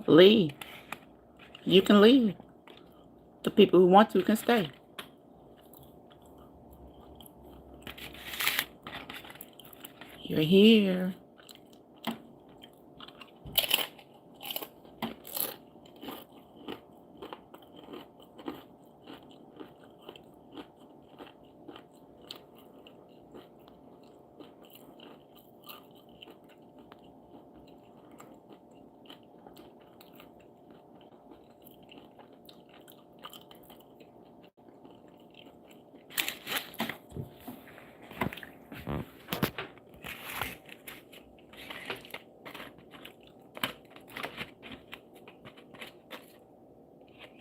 Leave. You can leave. The people who want to can stay. You're here.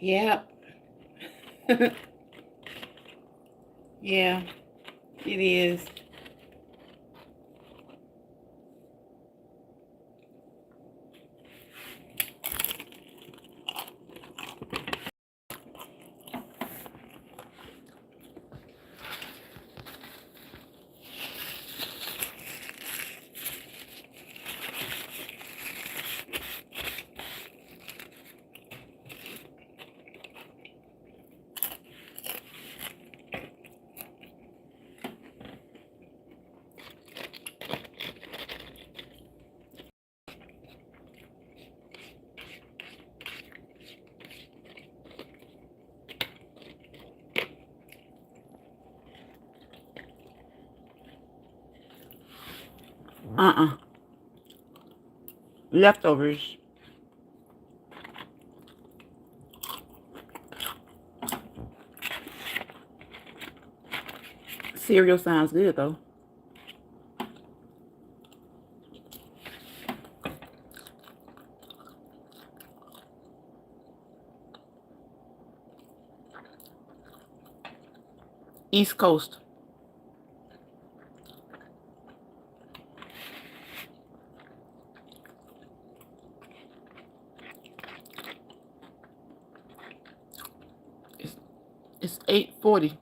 Yep. Yeah, it is. Uh-uh. Leftovers. Cereal sounds good, though. East Coast. It's, it's 8:40.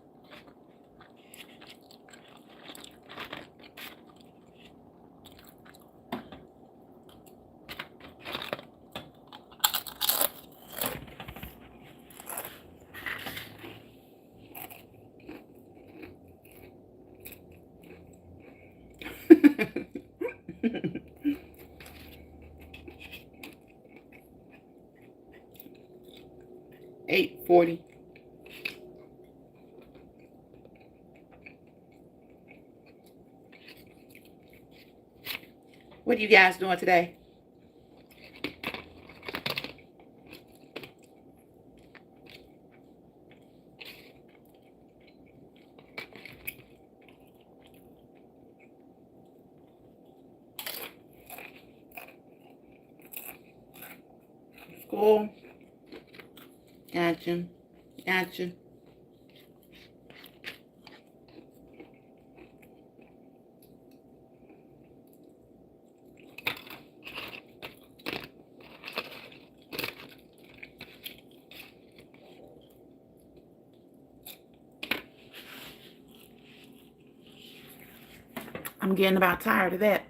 $8.40. What are you guys doing today? School. Gotcha. Gotcha. I'm getting about tired of that.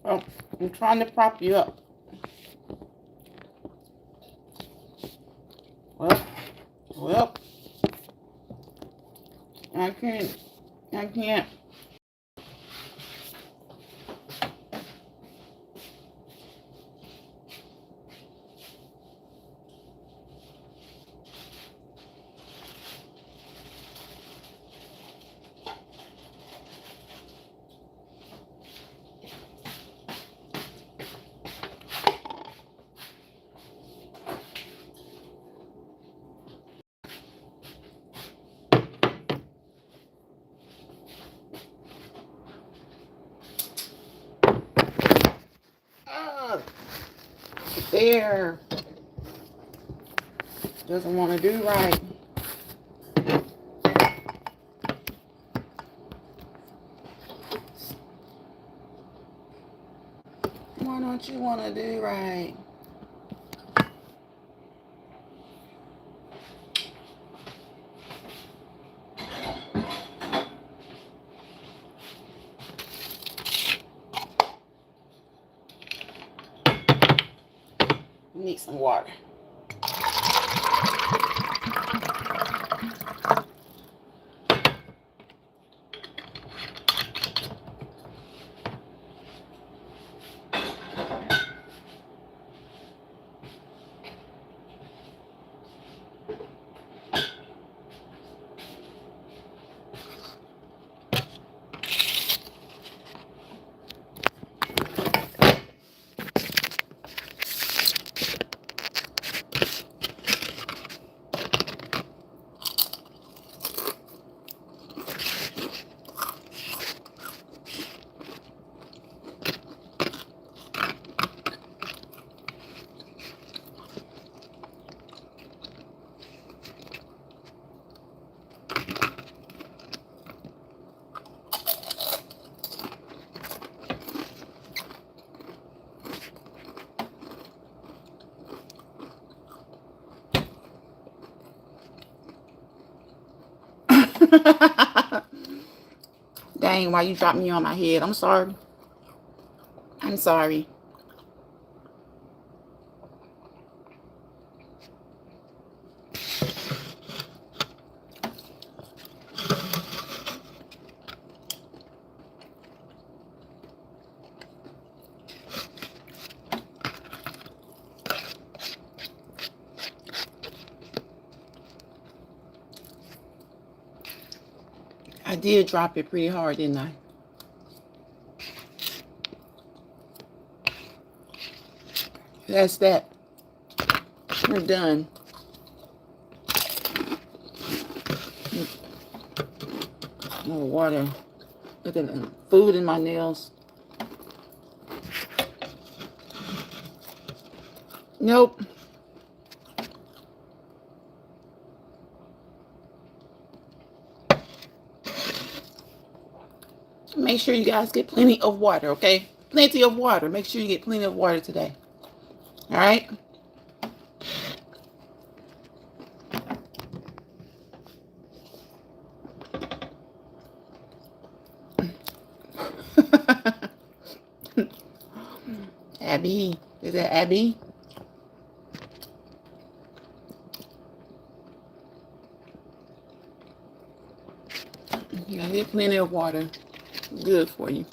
Oh, I'm trying to prop you up. Well, well, I can't. I can't. Ah, there. doesn't want to do right. Why don't you want to do right? Need some water. Dang, why you dropped me on my head? I'm sorry. I'm sorry. I did drop it pretty hard, didn't I? That's that. We're done. More water. Look at the food in my nails. Nope. Make sure you guys get plenty of water, okay? Plenty of water. Make sure you get plenty of water today. All right? Abby. Is that Abby? You gotta get plenty of water. Good for you.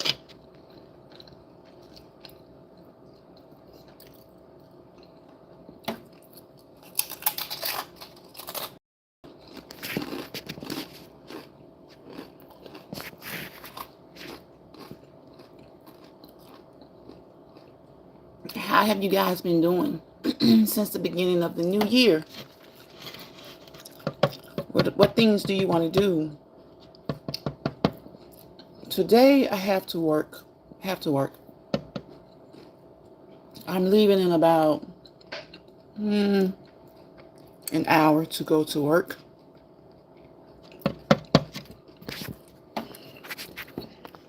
How have you guys been doing since the beginning of the new year? What things do you want to do? Today I have to work. I'm leaving in about an hour to go to work.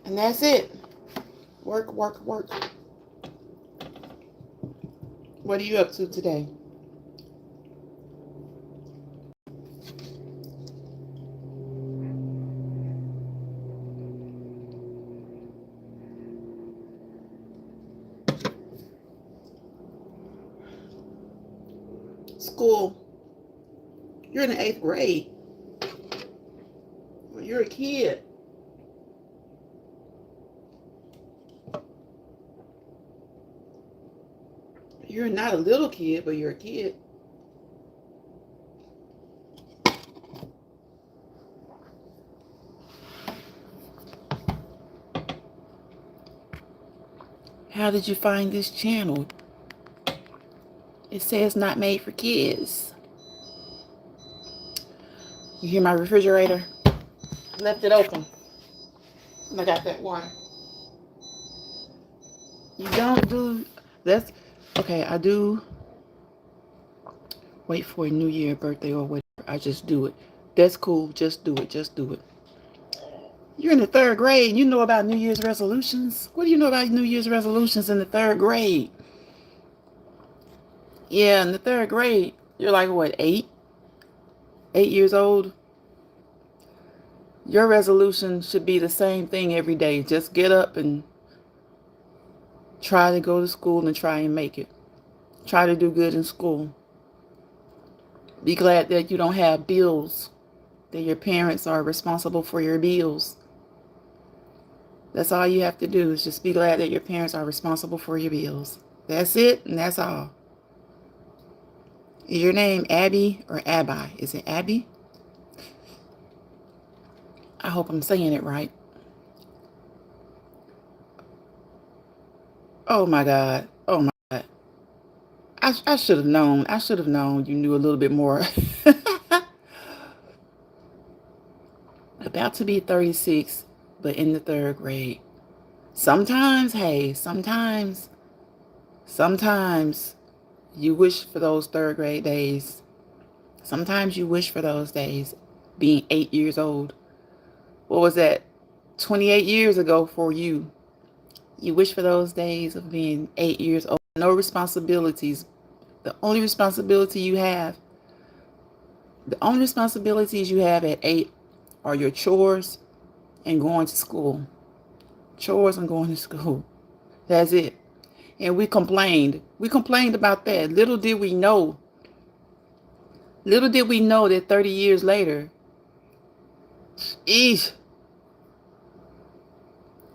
And that's it. Work. What are you up to today? School. You're in the 8th grade. Well, you're a kid. You're not a little kid, but you're a kid. How did you find this channel? It says not made for kids. You hear my refrigerator? Left it open. And I got that water. You don't do... That's... Okay, I do... wait for a New Year, birthday, or whatever. I just do it. That's cool. Just do it. Just do it. You're in the third grade. You know about New Year's resolutions. What do you know about New Year's resolutions in the third grade? Yeah, in the third grade, you're like what, 8? 8 years old? Your resolution should be the same thing every day. Just get up and try to go to school and try and make it. Try to do good in school. Be glad that you don't have bills, that your parents are responsible for your bills. That's all you have to do is just be glad that your parents are responsible for your bills. That's it, and that's all. Is your name Abby or Abby? Is it Abby? I hope I'm saying it right. Oh my God. Oh my God. I should have known. I should have known you knew a little bit more. About to be 36, but in the third grade. Sometimes, hey, sometimes you wish for those third grade days. Sometimes you wish for those days, being 8 years old. What was that? 28 years ago for you. You wish for those days of being 8 years old. No responsibilities. The only responsibilities you have at 8 are your chores and going to school. Chores and going to school. That's it. And we complained. We complained about that. Little did we know that 30 years later,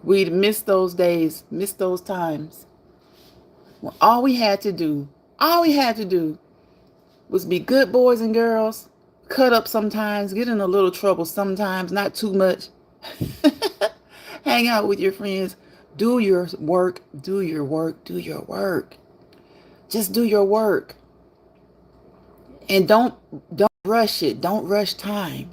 we'd miss those days, miss those times. When all we had to do was be good boys and girls, cut up sometimes, get in a little trouble sometimes, not too much. Hang out with your friends. Do your work. Just do your work. And don't rush it. Don't rush time.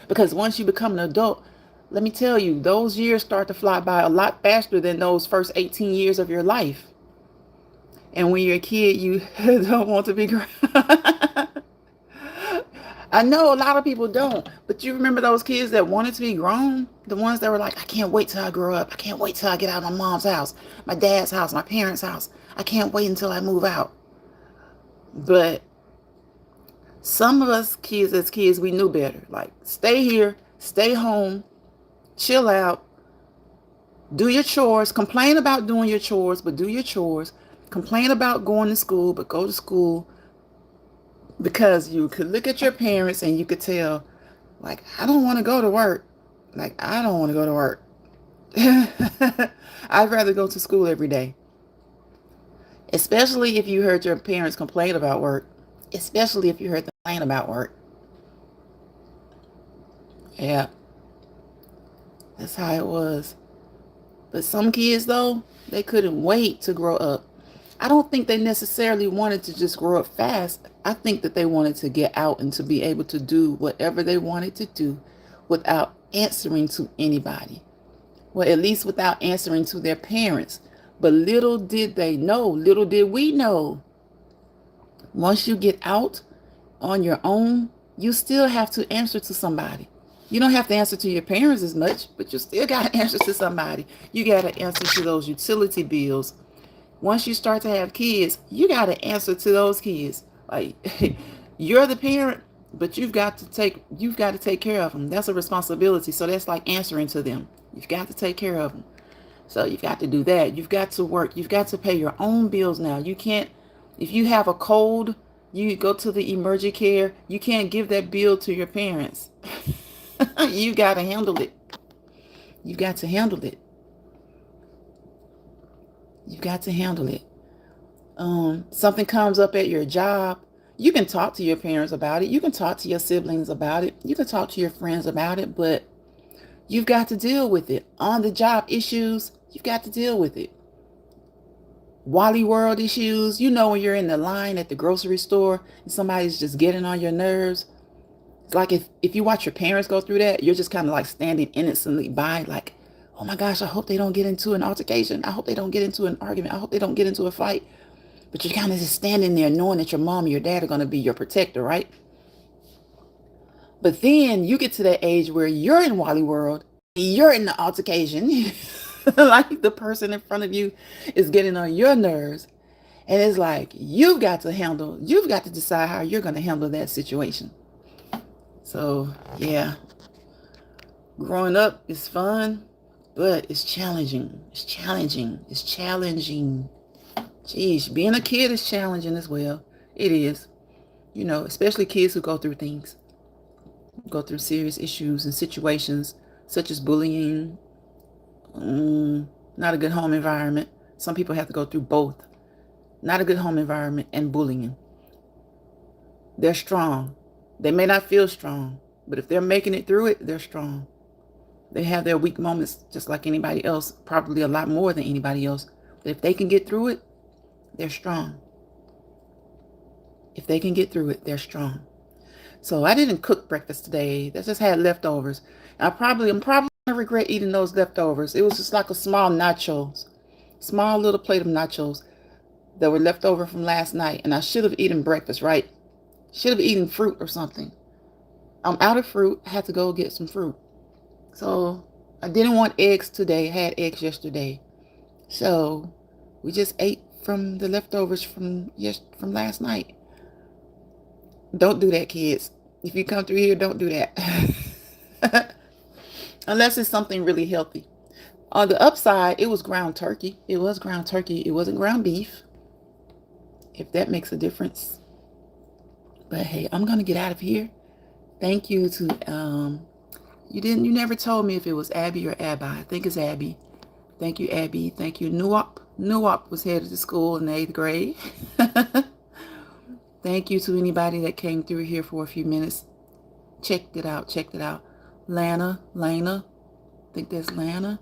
Because once you become an adult, let me tell you, those years start to fly by a lot faster than those first 18 years of your life. And when you're a kid, you don't want to be grown. I know a lot of people don't, but you remember those kids that wanted to be grown? The ones that were like, I can't wait till I grow up. I can't wait till I get out of my mom's house, my dad's house, my parents' house. I can't wait until I move out. But some of us kids, as kids, we knew better. Like, stay here, stay home, chill out, do your chores, complain about doing your chores, but do your chores. Complain about going to school, but go to school. Because you could look at your parents and you could tell, like, I don't want to go to work. I'd rather go to school every day. Especially if you heard your parents complain about work. Yeah, that's how it was. But some kids, though, they couldn't wait to grow up. I don't think they necessarily wanted to just grow up fast. I think that they wanted to get out and to be able to do whatever they wanted to do without answering to anybody. Well, at least without answering to their parents. But little did we know, once you get out on your own, you still have to answer to somebody. You don't have to answer to your parents as much, but you still got to answer to somebody. You got to answer to those utility bills. Once you start to have kids, you got to answer to those kids. Like, you're the parent, but you've got to take care of them. That's a responsibility. So that's like answering to them. You've got to take care of them. So you've got to do that. You've got to work. You've got to pay your own bills now. You can't, if you have a cold, you go to the emergency care. You can't give that bill to your parents. You got to handle it. You got to handle it. You've got to handle it. Something comes up at your job, you can talk to your parents about it. You can talk to your siblings about it. You can talk to your friends about it, but you've got to deal with it. On the job issues, you've got to deal with it. Wally World issues, you know, when you're in the line at the grocery store and somebody's just getting on your nerves. It's like if you watch your parents go through that, you're just kind of like standing innocently by, like, oh my gosh, I hope they don't get into an altercation. I hope they don't get into an argument. I hope they don't get into a fight. But you're kind of just standing there knowing that your mom or your dad are going to be your protector, right? But then you get to that age where you're in Wally World, you're in the altercation, like the person in front of you is getting on your nerves. And it's like, you've got to decide how you're going to handle that situation. So, yeah, growing up is fun, but it's challenging. It's challenging. It's challenging. Geez, being a kid is challenging as well. It is. You know, especially kids who go through things, go through serious issues and situations such as bullying, not a good home environment. Some people have to go through both. Not a good home environment and bullying. They're strong. They may not feel strong, but if they're making it through it, they're strong. They have their weak moments just like anybody else, probably a lot more than anybody else. But if they can get through it, they're strong. If they can get through it, they're strong. So I didn't cook breakfast today. I just had leftovers. I'm probably gonna regret eating those leftovers. It was just like a small little plate of nachos that were left over from last night. And I should have eaten breakfast, right? Should have eaten fruit or something. I'm out of fruit. I had to go get some fruit. So I didn't want eggs today. I had eggs yesterday. So we just ate from the leftovers from last night. Don't do that, kids. If you come through here, don't do that. Unless it's something really healthy. On the upside, it was ground turkey. It was ground turkey. It wasn't ground beef. If that makes a difference. But hey, I'm going to get out of here. Thank you to, you never told me if it was Abby or Abby. I think it's Abby. Thank you, Abby. Thank you, Nuop. Nuop was headed to school in the 8th grade. Thank you to anybody that came through here for a few minutes. Checked it out. Lana, I think that's Lana.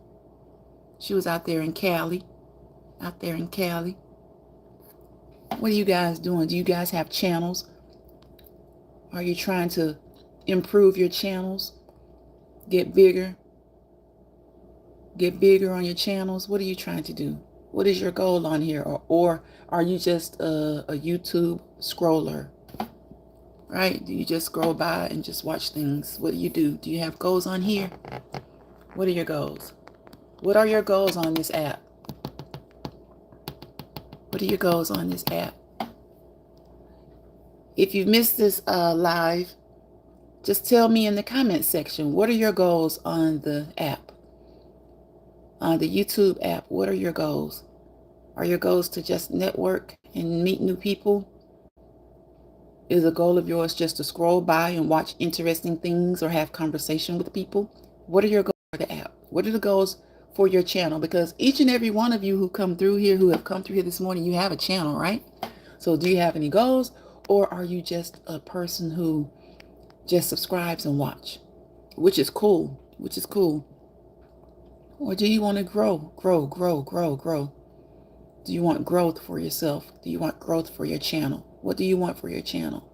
She was out there in Cali. What are you guys doing? Do you guys have channels? Are you trying to improve your channels? Get bigger on your channels? What are you trying to do? What is your goal on here? Or are you just a YouTube scroller? Right? Do you just scroll by and just watch things? What do? Do you have goals on here? What are your goals? What are your goals on this app? What are your goals on this app? If you've missed this live, just tell me in the comment section. What are your goals on the app? On the YouTube app, what are your goals? Are your goals to just network and meet new people? Is a goal of yours just to scroll by and watch interesting things or have conversation with people? What are your goals for the app? What are the goals for your channel? Because each and every one of you who have come through here this morning, you have a channel, right? So do you have any goals, or are you just a person who just subscribes and watch? Which is cool. Or do you want to grow? Do you want growth for yourself? Do you want growth for your channel? What do you want for your channel?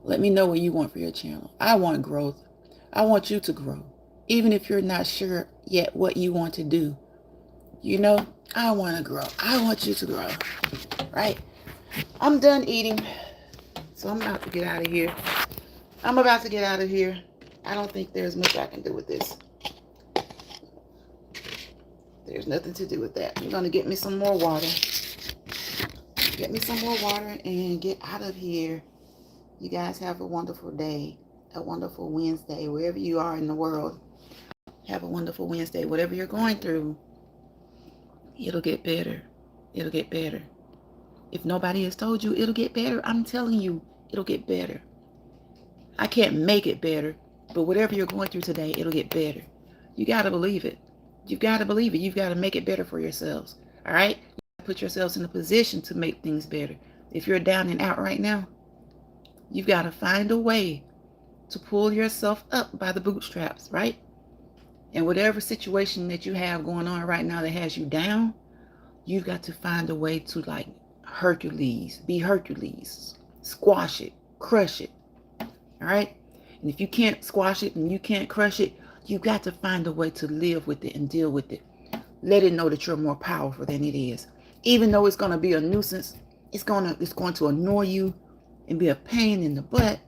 Let me know what you want for your channel. I want growth. I want you to grow. Even if you're not sure yet what you want to do. You know, I want to grow. I want you to grow. Right? I'm done eating. So I'm about to get out of here. I don't think there's much I can do with this. There's nothing to do with that. I'm going to get me some more water. And get out of here. You guys have a wonderful day. A wonderful Wednesday. Wherever you are in the world. Have a wonderful Wednesday. Whatever you're going through, it'll get better. If nobody has told you it'll get better, I'm telling you, it'll get better. I can't make it better, but whatever you're going through today, it'll get better. You got to believe it. You've got to believe it. You've got to make it better for yourselves. All right? You put yourselves in a position to make things better. If you're down and out right now, you've got to find a way to pull yourself up by the bootstraps, right? And whatever situation that you have going on right now that has you down, you've got to find a way to be Hercules, squash it, crush it. All right? And if you can't squash it and you can't crush it, you've got to find a way to live with it and deal with it. Let it know that you're more powerful than it is. Even though it's going to be a nuisance, it's going to annoy you and be a pain in the butt.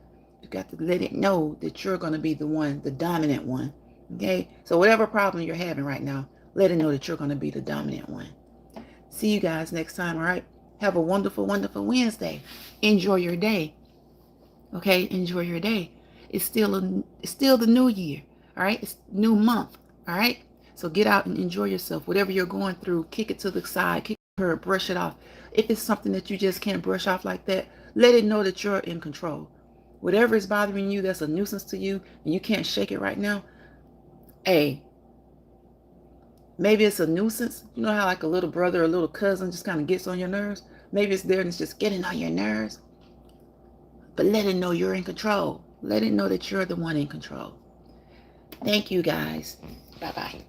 You got to let it know that you're going to be the one, the dominant one. Okay? So whatever problem you're having right now, let it know that you're going to be the dominant one. See you guys next time, all right? Have a wonderful, wonderful Wednesday. Enjoy your day. Okay? Enjoy your day. It's still the new year, all right? It's new month, all right? So get out and enjoy yourself. Whatever you're going through, kick it to the side, kick it, brush it off. If it's something that you just can't brush off like that, let it know that you're in control. Whatever is bothering you, that's a nuisance to you, and you can't shake it right now, hey, maybe it's a nuisance. You know how like a little brother or a little cousin just kind of gets on your nerves? Maybe it's there and it's just getting on your nerves. But let it know you're in control. Let it know that you're the one in control. Thank you, guys. Bye-bye.